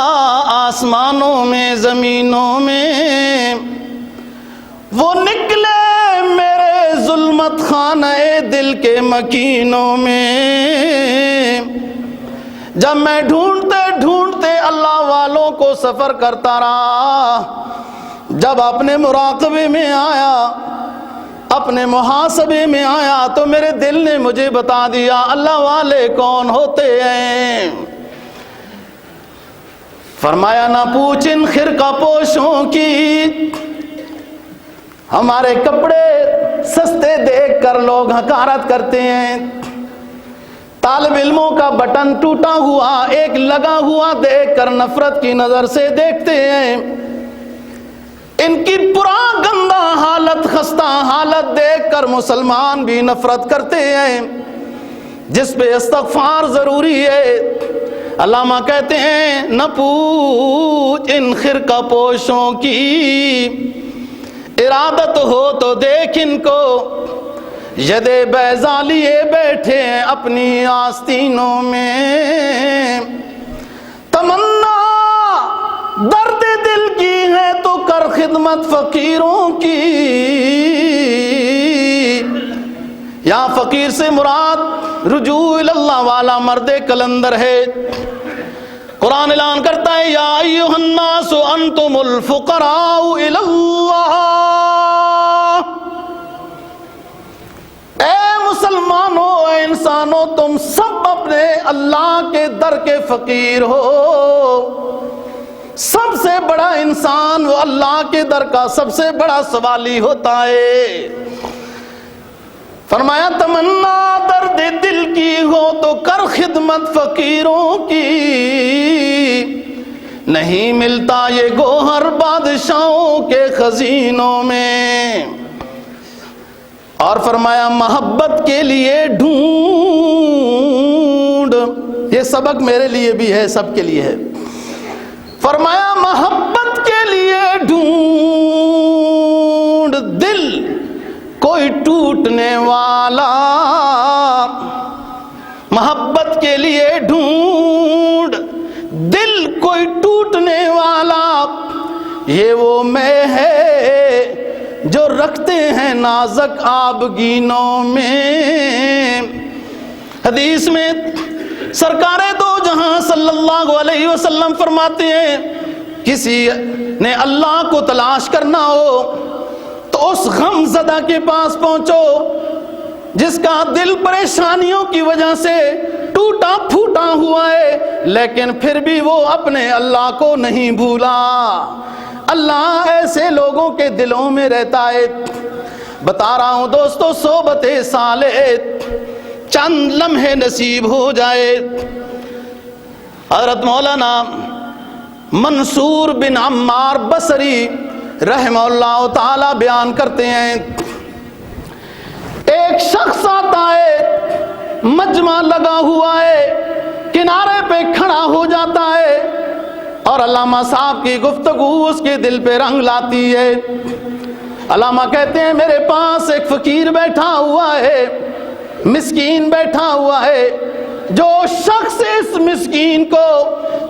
آسمانوں میں زمینوں میں، وہ نکلے میرے ظلمت خانہ دل کے مکینوں میں۔ جب میں ڈھونڈتے ڈھونڈتے اللہ والوں کو سفر کرتا رہا، جب اپنے مراقبے میں آیا، اپنے محاسبے میں آیا، تو میرے دل نے مجھے بتا دیا اللہ والے کون ہوتے ہیں۔ فرمایا نہ پوچھ ان خرقہ پوشوں کی، ہمارے کپڑے سستے دیکھ کر لوگ حقارت کرتے ہیں، طالب علموں کا بٹن ٹوٹا ہوا ایک لگا ہوا دیکھ کر نفرت کی نظر سے دیکھتے ہیں، ان کی پورا گندہ حالت خستہ حالت دیکھ کر مسلمان بھی نفرت کرتے ہیں، جس پہ استغفار ضروری ہے۔ علامہ کہتے ہیں نہ پوچھ ان خرقہ پوشوں کی، ارادت ہو تو دیکھ ان کو، ید بیضا لیے بیٹھے ہیں اپنی آستینوں میں۔ تمنا درد دل کی ہے تو کر خدمت فقیروں کی، یہاں فقیر سے مراد رجوع اللہ والا مرد کلندر ہے۔ قرآن اعلان کرتا ہے یا ایھا الناس انتم الفقراء الی اللہ، اے مسلمانوں، اے انسانوں، تم سب اپنے اللہ کے در کے فقیر ہو۔ سب سے بڑا انسان وہ اللہ کے در کا سب سے بڑا سوالی ہوتا ہے۔ فرمایا تمنا درد دل کی ہو تو کر خدمت فقیروں کی، نہیں ملتا یہ گوہر بادشاہوں کے خزینوں میں۔ اور فرمایا محبت کے لیے ڈھونڈ، یہ سبق میرے لیے بھی ہے، سب کے لیے ہے۔ فرمایا محبت کے لیے ڈھونڈ دل کوئی ٹوٹنے والا، محبت کے لیے ڈھونڈ دل کوئی ٹوٹنے والا، یہ وہ میں ہے جو رکھتے ہیں نازک آبگینوں میں۔ حدیث میں سرکار دو جہاں صلی اللہ علیہ وسلم فرماتے ہیں کسی نے اللہ کو تلاش کرنا ہو تو اس غم زدہ کے پاس پہنچو جس کا دل پریشانیوں کی وجہ سے ٹوٹا پھوٹا ہوا ہے، لیکن پھر بھی وہ اپنے اللہ کو نہیں بھولا۔ اللہ ایسے لوگوں کے دلوں میں رہتا ہے۔ بتا رہا ہوں دوستو، صحبت صالح چند لمحے نصیب ہو جائے۔ حضرت مولانا منصور بن عمار بصری رحمہ اللہ تعالی بیان کرتے ہیں، ایک شخص آتا ہے، مجمع لگا ہوا ہے، کنارے پہ کھڑا ہو جاتا ہے اور علامہ صاحب کی گفتگو اس کے دل پہ رنگ لاتی ہے۔ علامہ کہتے ہیں میرے پاس ایک فقیر بیٹھا ہوا ہے، مسکین بیٹھا ہوا ہے، جو شخص اس مسکین کو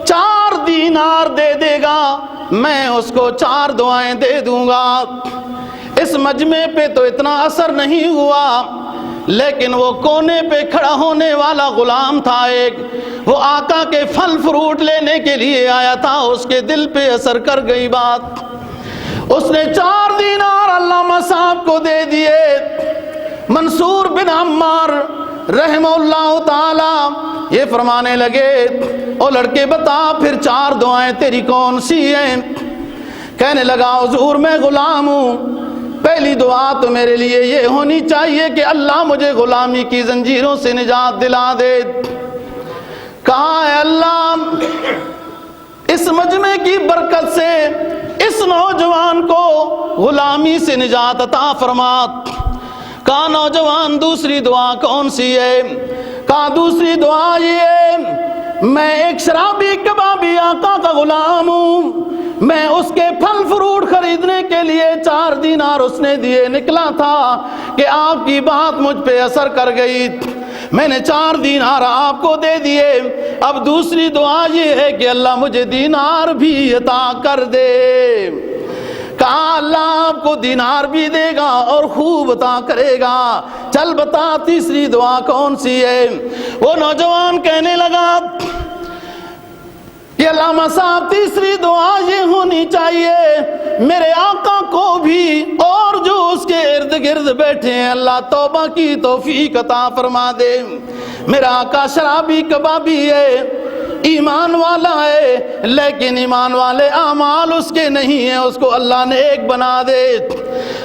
4 دینار دے دے گا میں اس کو 4 دعائیں دے دوں گا۔ اس مجمع پہ تو اتنا اثر نہیں ہوا، لیکن وہ کونے پہ کھڑا ہونے والا غلام تھا ایک، وہ آقا کے پھل فروٹ لینے کے لیے آیا تھا، اس کے دل پہ اثر کر گئی بات۔ اس نے 4 دینار علامہ صاحب کو دے دیے۔ منصور بن عمار رحمہ اللہ تعالی یہ فرمانے لگے، او لڑکے بتا پھر 4 دعائیں تیری کون سی ہیں؟ کہنے لگا حضور میں غلام ہوں، پہلی دعا تو میرے لیے یہ ہونی چاہیے کہ اللہ مجھے غلامی کی زنجیروں سے نجات دلا دے۔ کہا ہے اللہ اس مجمع کی برکت سے اس نوجوان کو غلامی سے نجات عطا فرما۔ کہا نوجوان دوسری دعا کون سی ہے؟ کہا دوسری دعا یہ ہے میں ایک شرابی کبابی آقا کا غلام ہوں، میں اس کے پھل فروٹ خریدنے کے لیے 4 دینار اس نے دیے نکلا تھا کہ آپ کی بات مجھ پہ اثر کر گئی، میں نے 4 دینار آپ کو دے دیے۔ اب دوسری دعا یہ ہے کہ اللہ مجھے دینار بھی عطا کر دے۔ کہا اللہ آپ کو دینار بھی دے گا اور خوب عطا کرے گا۔ چل بتا تیسری دعا کون سی ہے؟ وہ نوجوان کہنے لگا کہ علامہ صاحب تیسری دعا یہ ہونی چاہیے میرے آقا کو بھی اور جو اس کے ارد گرد بیٹھے ہیں اللہ توبہ کی توفیق عطا فرما دے۔ میرا آقا شرابی کبابی ہے، ایمان والا ہے، لیکن ایمان والے اعمال اس کے نہیں ہیں، اس کو اللہ نے ایک بنا دے۔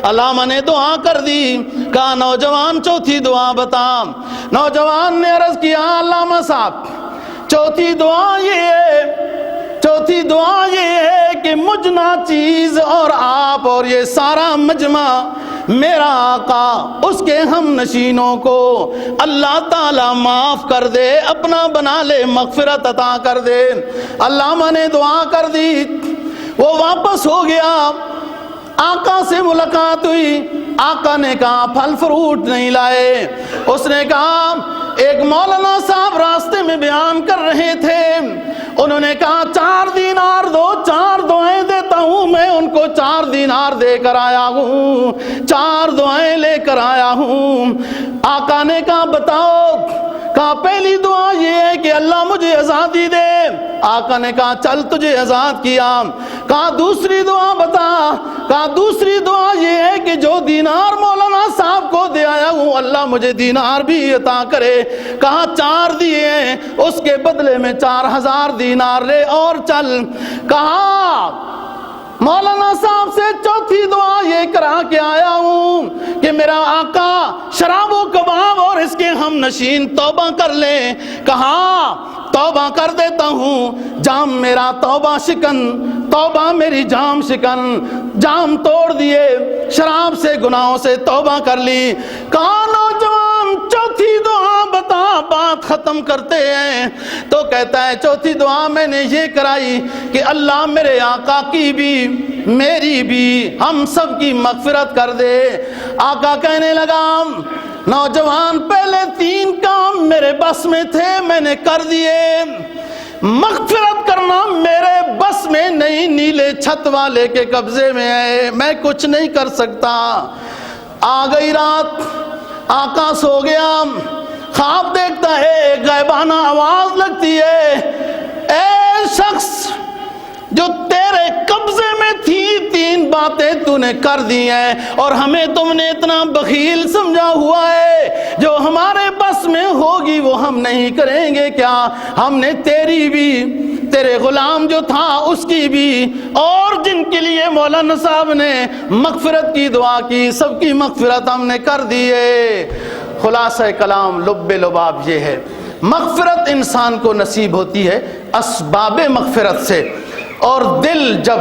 علامہ نے دعا کر دی، کہا نوجوان چوتھی دعا بتا۔ نوجوان نے عرض کیا علامہ صاحب چوتھی دعا یہ ہے کہ مجھ ناچیز اور آپ اور یہ سارا مجمع میرا آقا اس کے ہم نشینوں کو اللہ تعالیٰ معاف کر دے، اپنا بنا لے، مغفرت عطا کر دے۔ علامہ نے دعا کر دی، وہ واپس ہو گیا، آقا سے ملاقات ہوئی۔ آقا نے کہا پھل فروٹ نہیں لائے۔ اس نے کہا ایک مولانا صاحب راستے میں بیان کر رہے تھے، انہوں نے کہا 4 دینار دو، 4 دعائیں دیتا ہوں، میں ان کو 4 دینار دے کر آیا ہوں، 4 دعائیں لے کر آیا ہوں۔ آقا نے کہا بتاؤ؟ کہا پہلی دعا یہ ہے کہ اللہ مجھے آزادی دے۔ آقا نے کہا چل تجھے آزاد کیا۔ کہا دوسری دعا بتا؟ کہا دوسری دعا یہ ہے کہ جو دینار مولانا صاحب کو دے آیا ہوں اللہ مجھے دینار بھی عطا کرے۔ کہا 4 دیے ہیں، اس کے بدلے میں 4000 دینار لے اور چل۔ کہا مولانا صاحب سے چوتھی دعا یہ کرا کے آیا ہوں کہ میرا آقا شراب و کباب اور اس کے ہم نشین توبہ کر لیں۔ کہا توبہ کر دیتا ہوں، جام میرا توبہ شکن، توبہ میری جام شکن، جام توڑ دیے، شراب سے گناہوں سے توبہ کر لی۔ کہا نوجوان چوتھی دعا بتا، بات ختم کرتے ہیں۔ تو کہتا ہے چوتھی دعا میں نے یہ کرائی کہ اللہ میرے آقا کی بھی میری بھی ہم سب کی مغفرت کر دے۔ آقا کہنے لگا نوجوان پہلے 3 کام میرے بس میں تھے میں نے کر دیے، مغفرت کرنا میرے بس میں نہیں، نیلے چھت والے کے قبضے میں ہے، میں کچھ نہیں کر سکتا۔ آ گئی رات، آقا سو گیا، خواب دیکھتا ہے، غیبانہ آواز لگتی ہے، اے شخص جو تیرے قبضے میں تھی 3 باتیں تو نے کر دی ہیں اور ہمیں تم نے اتنا بخیل سمجھا ہوا ہے، جو ہمارے بس میں ہوگی وہ ہم نہیں کریں گے کیا؟ ہم نے تیری بھی، تیرے غلام جو تھا اس کی بھی، اور جن کے لیے مولانا صاحب نے مغفرت کی دعا کی سب کی مغفرت ہم نے کر دی ہے۔ خلاصہ کلام لب لباب یہ ہے، مغفرت انسان کو نصیب ہوتی ہے اسباب مغفرت سے، اور دل جب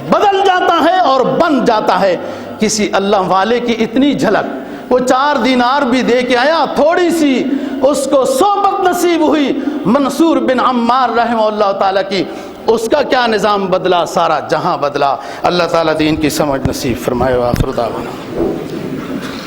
بدل جاتا ہے اور بن جاتا ہے کسی اللہ والے کی اتنی جھلک، وہ 4 دینار بھی دے کے آیا، تھوڑی سی اس کو صحبت نصیب ہوئی منصور بن عمار رحمہ اللہ تعالیٰ کی، اس کا کیا نظام بدلا، سارا جہاں بدلا۔ اللہ تعالیٰ دین کی سمجھ نصیب فرمائے۔ وآخر دعوانا